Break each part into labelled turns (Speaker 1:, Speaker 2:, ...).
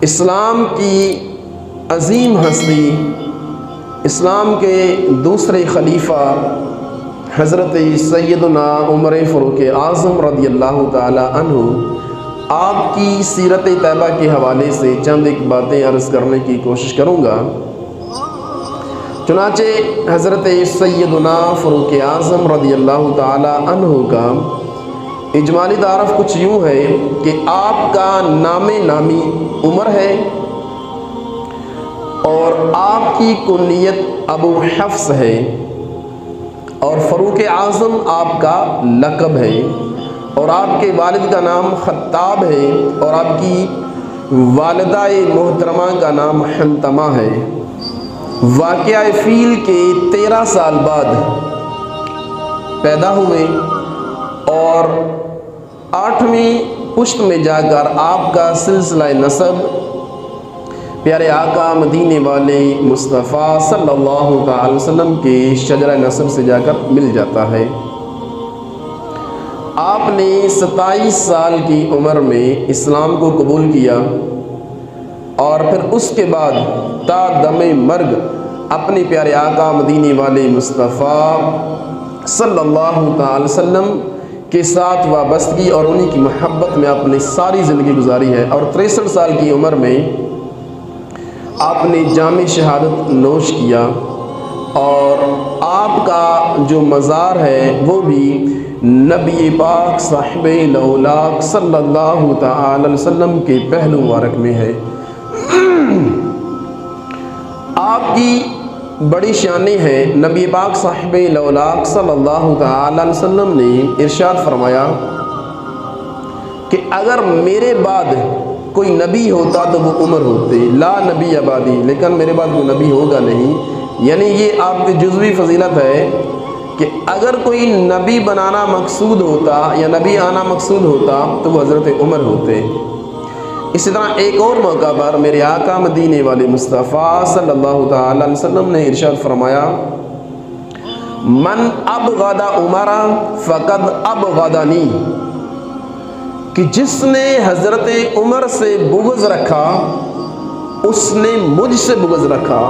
Speaker 1: اسلام کی عظیم ہستی، اسلام کے دوسرے خلیفہ حضرت سیدنا عمر فاروق اعظم رضی اللہ تعالی عنہ، آپ کی سیرت طیبہ کے حوالے سے چند ایک باتیں عرض کرنے کی کوشش کروں گا۔ چنانچہ حضرت سیدنا فاروق اعظم رضی اللہ تعالی عنہ کا اجمالی تعارف کچھ یوں ہے کہ آپ کا نام نامی عمر ہے اور آپ کی کنیت ابو حفص ہے، اور فاروق اعظم آپ کا لقب ہے، اور آپ کے والد کا نام خطاب ہے، اور آپ کی والدہ محترمہ کا نام حنتمہ ہے۔ واقعہ فیل کے 13 سال بعد پیدا ہوئے اور 8ویں پشت میں جا کر آپ کا سلسلہ نسب پیارے آقا مدینے والے مصطفیٰ صلی اللہ تعالی وسلم کے شجرہ نسب سے جا کر مل جاتا ہے۔ آپ نے 27 سال کی عمر میں اسلام کو قبول کیا اور پھر اس کے بعد تا دم مرگ اپنے پیارے آقا مدینے والے مصطفیٰ صلی اللہ تعالی وسلم کے ساتھ وابستگی اور انہی کی محبت میں آپ نے ساری زندگی گزاری ہے، اور 63 سال کی عمر میں آپ نے جام شہادت نوش کیا، اور آپ کا جو مزار ہے وہ بھی نبی پاک صاحب لولاک صلی اللہ تعالی وسلم کے پہلو مبارک میں ہے۔ آپ کی بڑی شانیں ہیں۔ نبی پاک صاحب لولاک صلی اللہ تعالی وسلم نے ارشاد فرمایا کہ اگر میرے بعد کوئی نبی ہوتا تو وہ عمر ہوتے، لا نبی بعدی، لیکن میرے بعد کوئی نبی ہوگا نہیں۔ یعنی یہ آپ کی جزوی فضیلت ہے کہ اگر کوئی نبی بنانا مقصود ہوتا یا نبی آنا مقصود ہوتا تو وہ حضرت عمر ہوتے۔ اسی طرح ایک اور موقع پر میرے آقا مدینے والے مصطفیٰ صلی اللہ تعالی علیہ وسلم نے ارشاد فرمایا، من ابغض عمر فقد ابغضنی، کہ جس نے حضرت عمر سے بغض رکھا اس نے مجھ سے بغض رکھا۔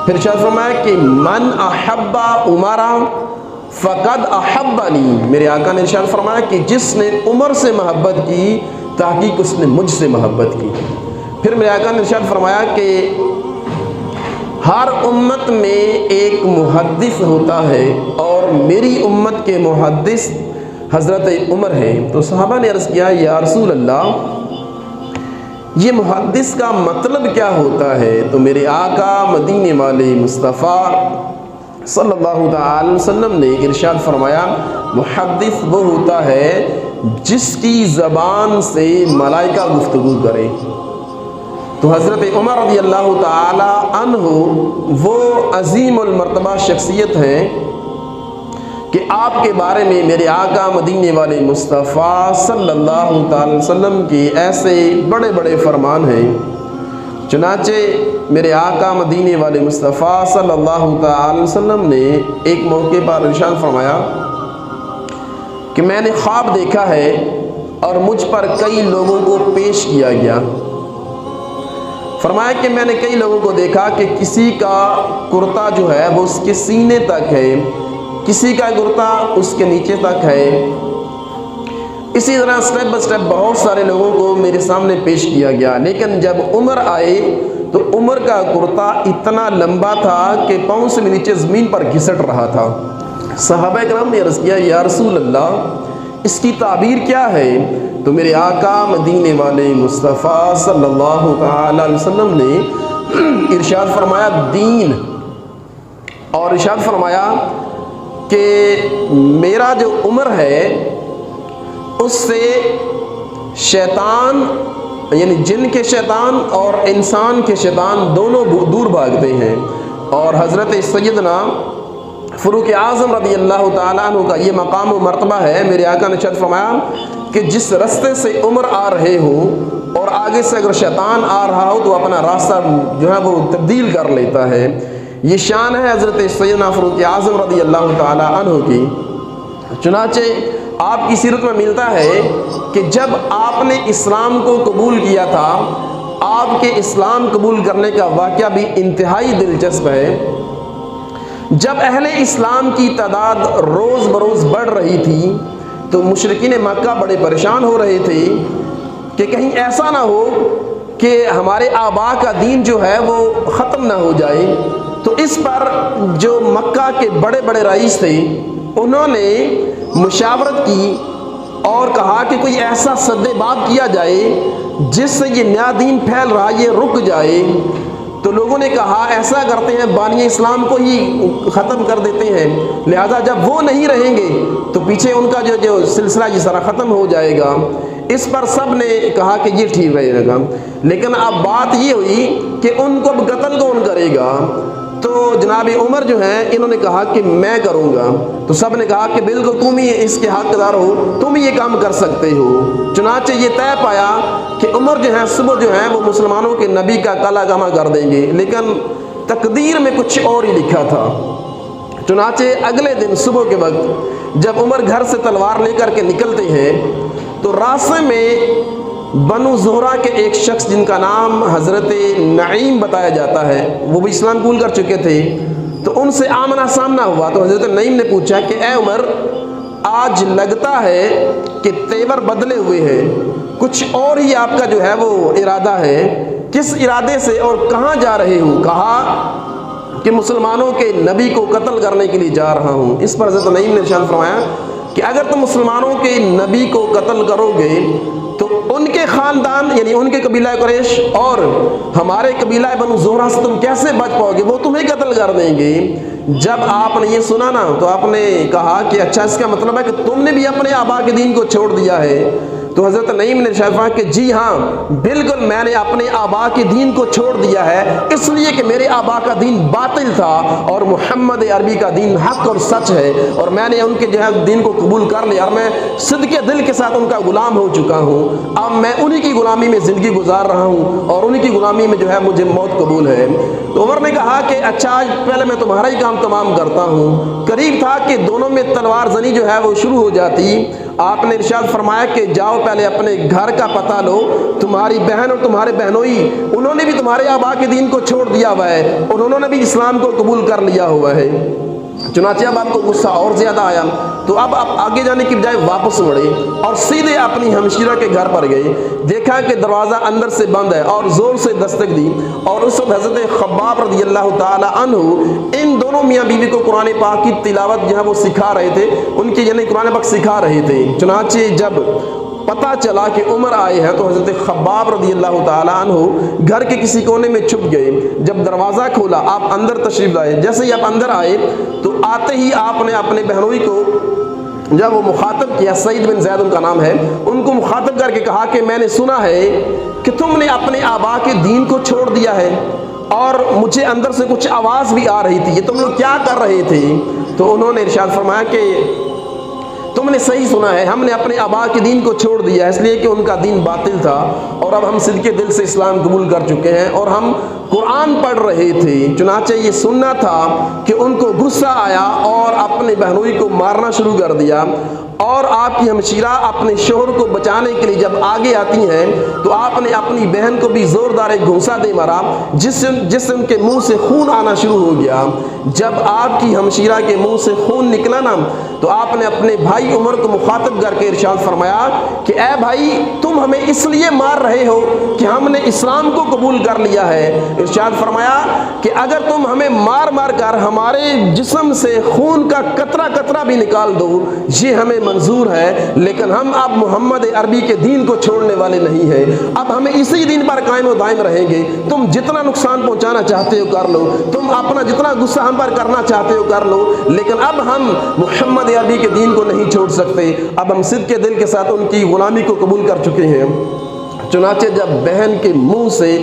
Speaker 1: پھر ارشاد فرمایا کہ من احب عمر فقد احبنی، میرے آقا نے ارشاد فرمایا کہ جس نے عمر سے محبت کی تحقیق اس نے مجھ سے محبت کی۔ پھر میرے آقا نے ارشاد فرمایا کہ ہر امت میں ایک محدث ہوتا ہے اور میری امت کے محدث حضرت عمر ہے۔ تو صحابہ نے عرض کیا، یا رسول اللہ یہ محدث کا مطلب کیا ہوتا ہے؟ تو میرے آقا مدینے والے مصطفیٰ صلی اللہ تعالی وسلم نے ارشاد فرمایا، محدث وہ ہوتا ہے جس کی زبان سے ملائکہ گفتگو کرے۔ تو حضرت عمر رضی اللہ تعالی عنہ وہ عظیم المرتبہ شخصیت ہے کہ آپ کے بارے میں میرے آقا مدینے والے مصطفیٰ صلی اللہ تعالی وسلم کے ایسے بڑے بڑے فرمان ہیں۔ چنانچہ میرے آقا مدینے والے مصطفیٰ صلی اللہ تعالی وسلم نے ایک موقع پر ارشاد فرمایا کہ میں نے خواب دیکھا ہے اور مجھ پر کئی لوگوں کو پیش کیا گیا۔ فرمایا کہ میں نے کئی لوگوں کو دیکھا کہ کسی کا کرتا جو ہے وہ اس کے سینے تک ہے، کسی کا کرتا اس کے نیچے تک ہے۔ اسی طرح سٹیپ بائی سٹیپ بہت سارے لوگوں کو میرے سامنے پیش کیا گیا، لیکن جب عمر آئے تو عمر کا کرتا اتنا لمبا تھا کہ پاؤں سے نیچے زمین پر گھسٹ رہا تھا۔ صحابہ کرام نے عرض کیا، یا رسول اللہ اس کی تعبیر کیا ہے؟ تو میرے آقا مدینے والے مصطفیٰ صلی اللہ تعالی علیہ وسلم نے ارشاد فرمایا دین، اور ارشاد فرمایا کہ میرا جو عمر ہے اس سے شیطان، یعنی جن کے شیطان اور انسان کے شیطان دونوں دور بھاگتے ہیں۔ اور حضرت سیدنا فاروق اعظم رضی اللہ تعالیٰ عنہ کا یہ مقام و مرتبہ ہے۔ میرے آقا نے ارشاد فرمایا کہ جس راستے سے عمر آ رہے ہو اور آگے سے اگر شیطان آ رہا ہو تو اپنا راستہ جو ہے وہ تبدیل کر لیتا ہے۔ یہ شان ہے حضرت سیدنا فاروق اعظم رضی اللہ تعالیٰ عنہ کی۔ چنانچہ آپ کی سیرت میں ملتا ہے کہ جب آپ نے اسلام کو قبول کیا تھا آپ کے اسلام قبول کرنے کا واقعہ بھی انتہائی دلچسپ ہے۔ جب اہل اسلام کی تعداد روز بروز بڑھ رہی تھی تو مشرکین مکہ بڑے پریشان ہو رہے تھے کہ کہیں ایسا نہ ہو کہ ہمارے آبا کا دین جو ہے وہ ختم نہ ہو جائے۔ تو اس پر جو مکہ کے بڑے بڑے رئیس تھے انہوں نے مشاورت کی اور کہا کہ کوئی ایسا سد باب کیا جائے جس سے یہ نیا دین پھیل رہا یہ رک جائے۔ تو لوگوں نے کہا ایسا کرتے ہیں بانی اسلام کو ہی ختم کر دیتے ہیں، لہذا جب وہ نہیں رہیں گے تو پیچھے ان کا جو سلسلہ یہ سارا ختم ہو جائے گا۔ اس پر سب نے کہا کہ یہ ٹھیک رہے گا، لیکن اب بات یہ ہوئی کہ ان کو اب قتل کون کرے گا؟ تو جناب عمر جو ہیں انہوں نے کہا کہ میں کروں گا۔ تو سب نے کہا کہ بالکل تم ہی اس کے حقدار ہو، تم ہی یہ کام کر سکتے ہو۔ چنانچہ یہ طے پایا کہ عمر جو ہیں صبح جو ہیں وہ مسلمانوں کے نبی کا کالا جامہ کر دیں گے، لیکن تقدیر میں کچھ اور ہی لکھا تھا۔ چنانچہ اگلے دن صبح کے وقت جب عمر گھر سے تلوار لے کر کے نکلتے ہیں تو راستے میں بنو زہرہ کے ایک شخص جن کا نام حضرت نعیم بتایا جاتا ہے، وہ بھی اسلام قبول کر چکے تھے، تو ان سے آمنا سامنا ہوا۔ تو حضرت نعیم نے پوچھا کہ اے عمر، آج لگتا ہے کہ تیور بدلے ہوئے ہیں، کچھ اور ہی آپ کا جو ہے وہ ارادہ ہے، کس ارادے سے اور کہاں جا رہے ہو؟ کہا کہ مسلمانوں کے نبی کو قتل کرنے کے لیے جا رہا ہوں۔ اس پر حضرت نعیم نے ارشاد فرمایا کہ اگر تم مسلمانوں کے نبی کو قتل کرو گے تو ان کے خاندان یعنی ان کے قبیلہ قریش اور ہمارے قبیلہ بنو زہرہ سے تم کیسے بچ پاؤ گے؟ وہ تمہیں قتل کر دیں گے۔ جب آپ نے یہ سنا نا تو آپ نے کہا کہ اچھا اس کا مطلب ہے کہ تم نے بھی اپنے آبا کے دین کو چھوڑ دیا ہے۔ تو حضرت نعیم نے ارشاد فرمایا کہ جی ہاں بالکل میں نے اپنے آبا کے دین کو چھوڑ دیا ہے، اس لیے کہ میرے آبا کا دین باطل تھا اور محمد عربی کا دین حق اور سچ ہے، اور میں نے ان کے جو ہے دین کو قبول کر لیا اور میں صدقے دل کے ساتھ ان کا غلام ہو چکا ہوں۔ اب میں انہی کی غلامی میں زندگی گزار رہا ہوں اور انہی کی غلامی میں جو ہے مجھے موت قبول ہے۔ تو عمر نے کہا کہ اچھا آج پہلے میں تمہارا ہی کام تمام کرتا ہوں۔ قریب تھا کہ دونوں میں تلوار زنی جو ہے وہ شروع ہو جاتی۔ آپ نے ارشاد فرمایا کہ جاؤ پہلے اپنے گھر کا پتہ لو، تمہاری بہن اور تمہارے بہنوئی انہوں نے بھی تمہارے آبا کے دین کو چھوڑ دیا ہوا ہے اور انہوں نے بھی اسلام کو قبول کر لیا ہوا ہے۔ چنانچہ اب آپ کو غصہ اور زیادہ آیا تو اب آپ آگے جانے کی بجائے واپس مڑے اور سیدھے اپنی ہمشیرہ کے گھر پر گئے۔ دیکھا کہ دروازہ اندر سے بند ہے اور زور سے دستک دی، اور اس وقت حضرت خباب رضی اللہ تعالی عنہ ان دونوں میاں بیوی کو قرآن پاک کی تلاوت جو ہے وہ سکھا رہے تھے، ان کی یعنی قرآن پاک سکھا رہے تھے۔ چنانچہ جب پتہ چلا کہ عمر آئے ہیں تو حضرت خباب رضی اللہ تعالی عنہ گھر کے کسی کونے میں چھپ گئے۔ جب دروازہ کھولا آپ اندر تشریف لائے۔ جیسے ہی آپ اندر آئے تو آتے ہی آپ نے اپنے بہنوئی کو جب وہ مخاطب کیا، سعید بن زید ان کا نام ہے، ان کو مخاطب کر کے کہا کہ میں نے سنا ہے کہ تم نے اپنے آبا کے دین کو چھوڑ دیا ہے، اور مجھے اندر سے کچھ آواز بھی آ رہی تھی، یہ تم لوگ کیا کر رہے تھے؟ تو انہوں نے ارشاد فرمایا کہ تم نے صحیح سنا ہے، ہم نے اپنے آبا کے دین کو چھوڑ دیا ہے اس لیے کہ ان کا دین باطل تھا، اور اب ہم صدقے دل سے اسلام قبول کر چکے ہیں اور ہم قرآن پڑھ رہے تھے۔ چنانچہ یہ سننا تھا کہ ان کو غصہ آیا اور اپنے بہنوئی کو مارنا شروع کر دیا، اور آپ کی ہمشیرہ اپنے شوہر کو بچانے کے لیے جب آگے آتی ہیں تو آپ نے اپنی بہن کو بھی زوردار ایک گھونسا دے مارا جس سے ان کے منہ سے خون آنا شروع ہو گیا۔ جب آپ کی ہمشیرہ کے منہ سے خون نکلا نا تو آپ نے اپنے بھائی عمر کو مخاطب کر کے ارشاد فرمایا کہ اے بھائی تم ہمیں اس لیے مار رہے ہو کہ ہم نے اسلام کو قبول کر لیا ہے۔ ارشاد فرمایا کہ اگر تم ہمیں مار مار کر ہمارے جسم سے خون کا قطرہ قطرہ بھی نکال دو یہ ہمیں منظور ہے، لیکن ہم اب محمد عربی کے دین کو چھوڑنے والے نہیں ہیں، اب ہمیں اسی دین پر قائم و دائم رہیں گے۔ تم جتنا نقصان پہنچانا چاہتے ہو کر لو، تم اپنا جتنا غصہ ہم پر کرنا چاہتے ہو کر لو، لیکن اب ہم محمد عربی کے دین کو نہیں چھوڑ سکتے، اب ہم صدقے دل کے ساتھ ان کی غلامی کو قبول کر چکے ہیں۔ چنانچہ جب بہن کے منہ سے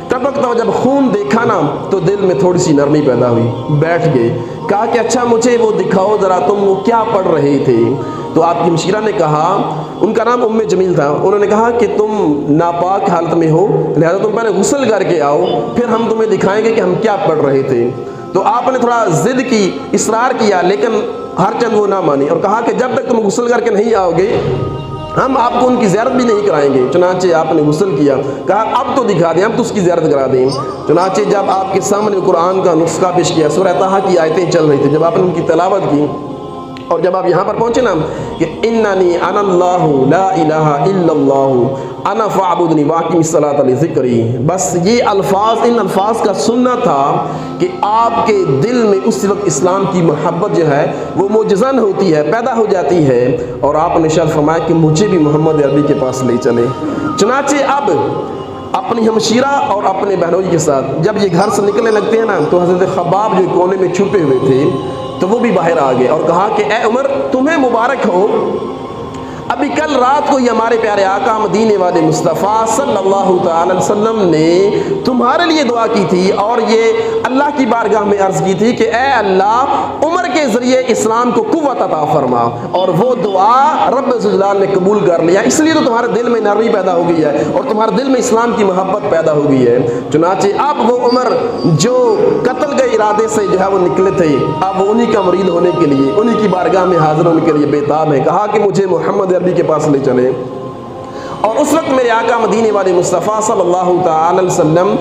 Speaker 1: ٹپکتا ہوا جب خون دیکھا نا تو دل میں تھوڑی سی نرمی پیدا ہوئی، بیٹھ گئے، کہا کہ اچھا مجھے وہ دکھاؤ ذرا تم وہ کیا پڑھ رہے تھے؟ تو آپ کی ہمشیرہ نے کہا، ان کا نام ام جمیل تھا، انہوں نے کہا کہ تم ناپاک حالت میں ہو لہذا تم پہلے غسل کر کے آؤ پھر ہم تمہیں دکھائیں گے کہ ہم کیا پڑھ رہے تھے۔ تو آپ نے تھوڑا ضد کی، اصرار کیا، لیکن ہر چند وہ نہ مانی اور کہا کہ جب تک تم غسل کر کے نہیں آؤ گے ہم آپ کو ان کی زیارت بھی نہیں کرائیں گے۔ چنانچہ آپ نے غسل کیا، کہا اب تو دکھا دیں، ہم تو اس کی زیارت کرا دیں۔ چنانچہ جب آپ کے سامنے قرآن کا نسخہ پیش کیا، سورہ طٰہٰ کی آیتیں چل رہی تھی، جب آپ نے ان کی تلاوت کی اور جب آپ یہاں پر پہنچے نا کہ اننی انا اللہ لا الہ الا اللہ انا فاعبدنی واقم الصلاۃ لذکری، بس یہ الفاظ، ان الفاظ کا سننا تھا کہ آپ کے دل میں اس وقت اسلام کی محبت جو ہے وہ معجزن ہوتی ہے، پیدا ہو جاتی ہے، اور آپ نے ارشاد فرمایا کہ مجھے بھی محمد عربی کے پاس لے چلے۔ چنانچہ اب اپنی ہمشیرہ اور اپنے بہنوئی کے ساتھ جب یہ گھر سے نکلنے لگتے ہیں نا، تو حضرت خباب جو کونے میں چھپے ہوئے تھے تو وہ بھی باہر آ گئے اور کہا کہ اے عمر تمہیں مبارک ہو، ابھی کل رات کو یہ ہمارے پیارے آقا مدینے والے مصطفیٰ صلی اللہ تعالی علیہ وسلم نے تمہارے لیے دعا کی تھی اور یہ اللہ کی بارگاہ میں عرض کی تھی کہ اے اللہ عمر کے ذریعے اسلام کو قوت عطا فرما، اور وہ دعا رب ذوالجلال نے قبول کر لیا، اس لیے تو تمہارے دل میں نرمی پیدا ہو گئی ہے اور تمہارے دل میں اسلام کی محبت پیدا ہو گئی ہے۔ چنانچہ اب وہ عمر جو قتل کے ارادے سے جو ہے وہ نکلے تھے، اب وہ انہی کا مرید ہونے کے لیے، انہی کی بارگاہ میں حاضر ہونے کے لیے بےتاب ہے، کہا کہ مجھے محمد عربی کے پاس لے چلے۔ اور اس وقت میرے آقا مدینے والے مصطفیٰ صلی اللہ تعالی علیہ وسلم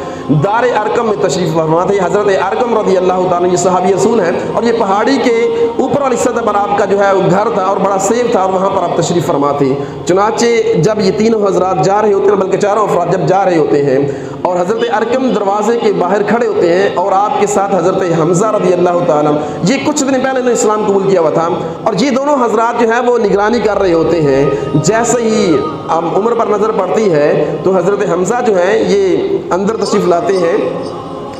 Speaker 1: دار ارقم میں تشریف فرما تھے۔ حضرت ارقم رضی اللہ تعالیٰ یہ صحابی رسول ہیں، اور یہ پہاڑی کے اوپر والی سطح پر آپ کا جو ہے وہ گھر تھا اور بڑا سیب تھا، اور وہاں پر آپ تشریف فرما تھے۔ چنانچہ جب یہ تینوں حضرات جا رہے ہوتے ہیں، بلکہ چاروں افراد جب جا رہے ہوتے ہیں اور حضرت ارقم دروازے کے باہر کھڑے ہوتے ہیں اور آپ کے ساتھ حضرت حمزہ رضی اللہ تعالیٰ، یہ کچھ دن پہلے انہوں نے اسلام قبول کیا ہوا تھا، اور یہ دونوں حضرات جو ہیں وہ نگرانی کر رہے ہوتے ہیں۔ جیسے ہی عمر پر نظر پڑتی ہے تو حضرت حمزہ جو ہیں یہ اندر تشریف لاتے ہیں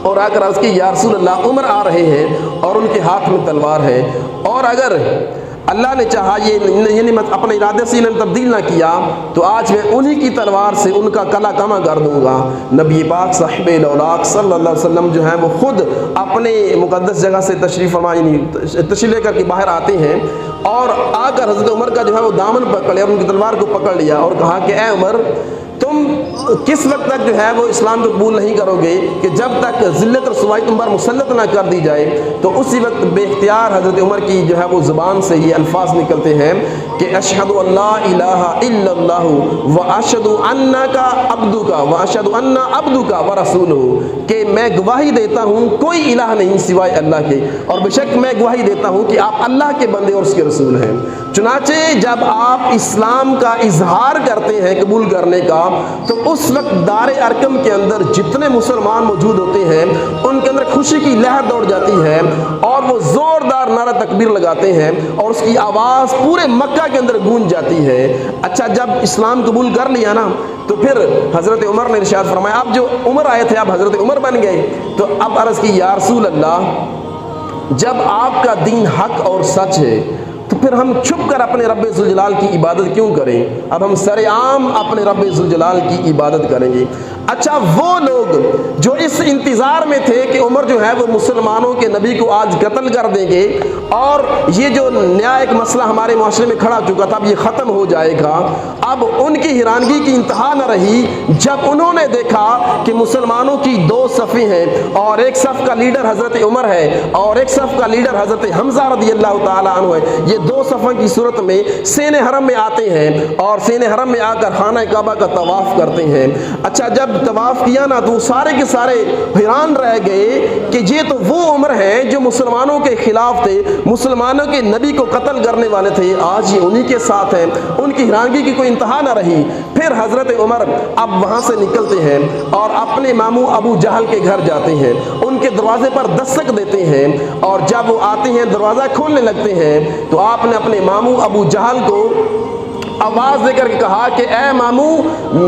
Speaker 1: اور آ کر عرض کی یا رسول اللہ عمر آ رہے ہیں اور ان کے ہاتھ میں تلوار ہے، اور اگر اللہ نے چاہا یعنی اپنے ارادے سے انہیں تبدیل نہ کیا تو آج میں انہی کی تلوار سے ان کا کلا کما کر دوں گا۔ نبی پاک صاحب الاولاق صلی اللہ علیہ وسلم جو ہیں وہ خود اپنے مقدس جگہ سے تشریف فرما تشریف لے کر کے باہر آتے ہیں، اور آ کر حضرت عمر کا جو ہے وہ دامن پکڑ لیا اور ان کی تلوار کو پکڑ لیا اور کہا کہ اے عمر تم کس وقت تک جو ہے وہ اسلام کو قبول نہیں کرو گے کہ جب تک ذلت اور رسوائی تم پر مسلط نہ کر دی جائے۔ تو اسی وقت بے اختیار حضرت عمر کی جو ہے وہ زبان سے یہ الفاظ نکلتے ہیں کہ اشہد ان لا الہ الا اللہ واشہد انک عبدک واشہد ان عبدک ورسولہ، کہ میں گواہی دیتا ہوں کوئی الہ نہیں سوائے اللہ کے، اور بے شک میں گواہی دیتا ہوں کہ آپ اللہ کے بندے اور اس کے رسول ہیں۔ چنانچہ جب آپ اسلام کا اظہار کرتے ہیں قبول کرنے کا، تو اس وقت دار ارقم کے اندر جتنے مسلمان موجود ہوتے ہیں ان کے اندر خوشی کی لہر دوڑ جاتی ہے اور وہ زوردار نعرہ تکبیر لگاتے ہیں اور اس کی آواز پورے مکہ کے اندر گونج جاتی ہے۔ اچھا جب اسلام قبول کر لیا نا تو پھر حضرت عمر نے ارشاد فرمایا، اب جو عمر آئے تھے اب حضرت عمر بن گئے، تو اب عرض کی یا رسول اللہ جب آپ کا دین حق اور سچ ہے تو پھر ہم چھپ کر اپنے رب ذوالجلال کی عبادت کیوں کریں؟ اب ہم سر عام اپنے رب ذوالجلال کی عبادت کریں گے۔ اچھا وہ لوگ جو اس انتظار میں تھے کہ عمر جو ہے وہ مسلمانوں کے نبی کو آج قتل کر دیں گے اور یہ جو نیا ایک مسئلہ ہمارے معاشرے میں کھڑا چکا تھا اب یہ ختم ہو جائے گا، اب ان کی حیرانگی کی انتہا نہ رہی جب انہوں نے دیکھا کہ مسلمانوں کی دو صفیں ہیں اور ایک صف کا لیڈر حضرت عمر ہے اور ایک صف کا لیڈر حضرت حمزہ رضی اللہ تعالیٰ عنہ ہے۔ یہ دو صفوں کی صورت میں سین حرم میں آتے ہیں اور سین حرم میں آ کر خانہ کعبہ کا طواف کرتے ہیں۔ اچھا جب طواف کیا نا تو سارے کے سارے حیران رہ گئے کہ یہ تو وہ عمر ہیں جو مسلمانوں کے خلاف تھے، مسلمانوں کے نبی کو قتل کرنے والے تھے، آج یہ انہی کے ساتھ ہیں۔ ان کی حیرانگی کی کوئی انتہا نہ رہی۔ پھر حضرت عمر اب وہاں سے نکلتے ہیں اور اپنے ماموں ابو جہل کے گھر جاتے ہیں، ان کے دروازے پر دستک دیتے ہیں اور جب وہ آتے ہیں دروازہ کھولنے لگتے ہیں تو آپ نے اپنے ماموں ابو جہل کو آواز دے کر کے کہا کہ اے ماموں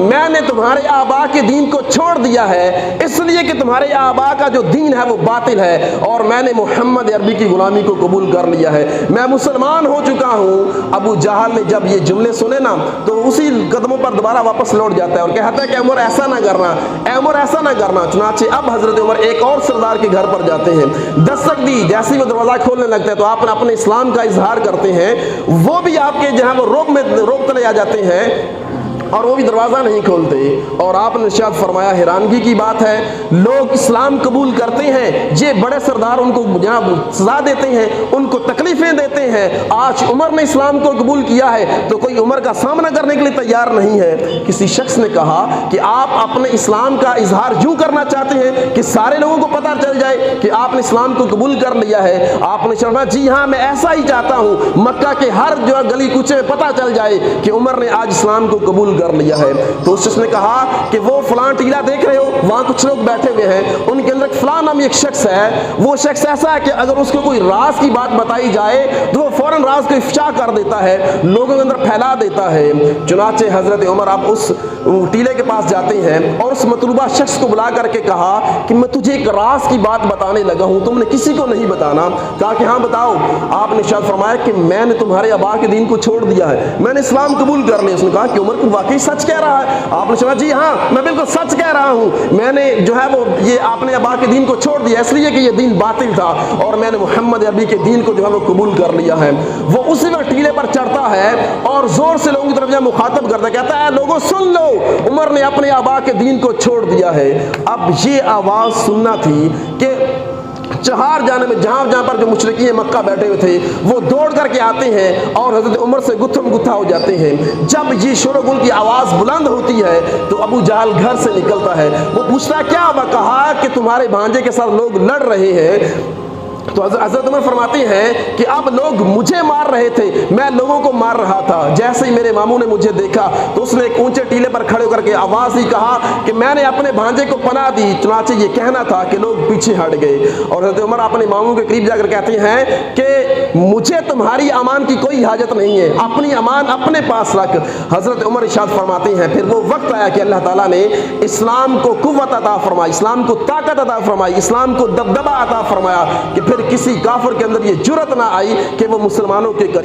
Speaker 1: میں نے تمہارے آبا کے دین کو چھوڑ دیا ہے اس لیے کہ تمہارے آبا کا جو دین ہے وہ باطل ہے اور میں نے محمد عربی کی غلامی کو قبول کر لیا ہے، میں مسلمان ہو چکا ہوں۔ ابو جہل نے جب یہ جملے سنے نا تو اسی قدموں پر دوبارہ واپس لوٹ جاتا ہے اور کہتا ہے کہ عمر ایسا نہ کرنا، اے عمر ایسا نہ کرنا۔ چنانچہ اب حضرت عمر ایک اور سردار کے گھر پر جاتے ہیں، دستک دی، جیسے ہی وہ دروازہ کھولنے لگتا ہے تو آپ اپنے اسلام کا اظہار کرتے ہیں، وہ بھی آپ کے جہاں وہ روب تلے آ جاتے ہیں اور وہ بھی دروازہ نہیں کھولتے. اور آپ نے ارشاد فرمایا, حیرانگی کی بات ہے, لوگ اسلام قبول کرتے ہیں, یہ بڑے سردار ان کو جناب سزا دیتے ہیں, ان کو تکلیفیں دیتے ہیں. آج عمر نے اسلام کو قبول کیا ہے تو کوئی عمر کا سامنا کرنے کے لیے تیار نہیں ہے. کسی شخص نے کہا کہ آپ اپنے اسلام کا اظہار یوں کرنا چاہتے ہیں کہ سارے لوگوں کو پتہ چل جائے کہ آپ نے اسلام کو قبول کر لیا ہے. آپ نے فرمایا, جی ہاں میں ایسا ہی چاہتا ہوں, مکہ کے ہر جو گلی کوچے میں پتہ چل جائے کہ عمر نے آج اسلام کو قبول کر لیا ہے. تو اس شخص نے کہا کہ وہ فلاں ٹیلہ دیکھ رہے ہو, وہاں کچھ لوگ بیٹھے ہوئے ہیں, ان کے اندر فلاں نام ایک شخص ہے, وہ شخص ایسا ہے کہ اگر اس کو کوئی راز کی بات بتائی جائے تو وہ فوراً راز کو افشا کر دیتا ہے, لوگوں کے اندر پھیلا دیتا ہے. چنانچہ حضرت عمر آپ اس ٹیلے کے پاس جاتے ہیں اور اس مطلوبہ شخص کو بلا کر کے کہا کہ میں تجھے ایک راز کی بات بتانے لگا ہوں, تم نے کسی کو نہیں بتانا. کہا کہ ہاں بتاؤ. آپ نے ارشاد فرمایا کہ میں نے تمہارے آبا کے دین کو چھوڑ دیا ہے, میں نے اسلام قبول کر لیا. اس نے کہا کہ عمر کو واقعی سچ کہہ رہا ہے؟ آپ نے فرمایا, جی ہاں میں بالکل سچ کہہ رہا ہوں, میں نے جو ہے وہ یہ آپ نے آبا کے دین کو چھوڑ دیا اس لیے کہ یہ دین باطل تھا, اور میں نے محمد عربی کے دین کو جو ہے وہ قبول کر لیا ہے. وہ اسی وقت ٹیلے پر چڑھتا ہے اور زور سے لوگوں کی طرف مخاطب کرتا ہے, کہتا ہے لوگوں سن لو, عمر نے اپنے آبا کے دین کو چھوڑ دیا ہے. اب یہ آواز سننا تھی کہ چہار جانے میں جہاں پر جو مشرکین مکہ بیٹھے ہوئے تھے وہ دوڑ کر کے آتے ہیں اور حضرت عمر سے گتھم گتھا ہو جاتے ہیں. جب یہ شور و گل کی آواز بلند ہوتی ہے تو ابو جہل گھر سے نکلتا ہے. وہ پوچھتا ہے کیا ہوا؟ کہا کہ تمہارے بھانجے کے ساتھ لوگ لڑ رہے ہیں. تو حضرت عمر فرماتے ہیں کہ اب لوگ مجھے مار رہے تھے, میں لوگوں کو مار رہا تھا. جیسے ہی میرے ماموں نے مجھے دیکھا تو اس نے ایک اونچے ٹیلے پر کھڑے کر کے آواز ہی کہا کہ میں نے اپنے بھانجے کو پناہ دی. چنانچہ یہ کہنا تھا کہ لوگ پیچھے ہٹ گئے اور حضرت عمر اپنے ماموں کے قریب جا کر کہتے ہیں کہ مجھے تمہاری امان کی کوئی حاجت نہیں ہے, اپنی امان اپنے پاس رکھ. حضرت عمر ارشاد فرماتے ہیں پھر وہ وقت آیا کہ اللہ تعالیٰ نے اسلام کو قوت عطا فرمائی, اسلام کو طاقت عطا فرمائی, اسلام کو دبدبہ عطا فرمایا کہ پھر کسی کافر کے اندر یہ جرت نہ آئی کہ وہ مسلمانوں کے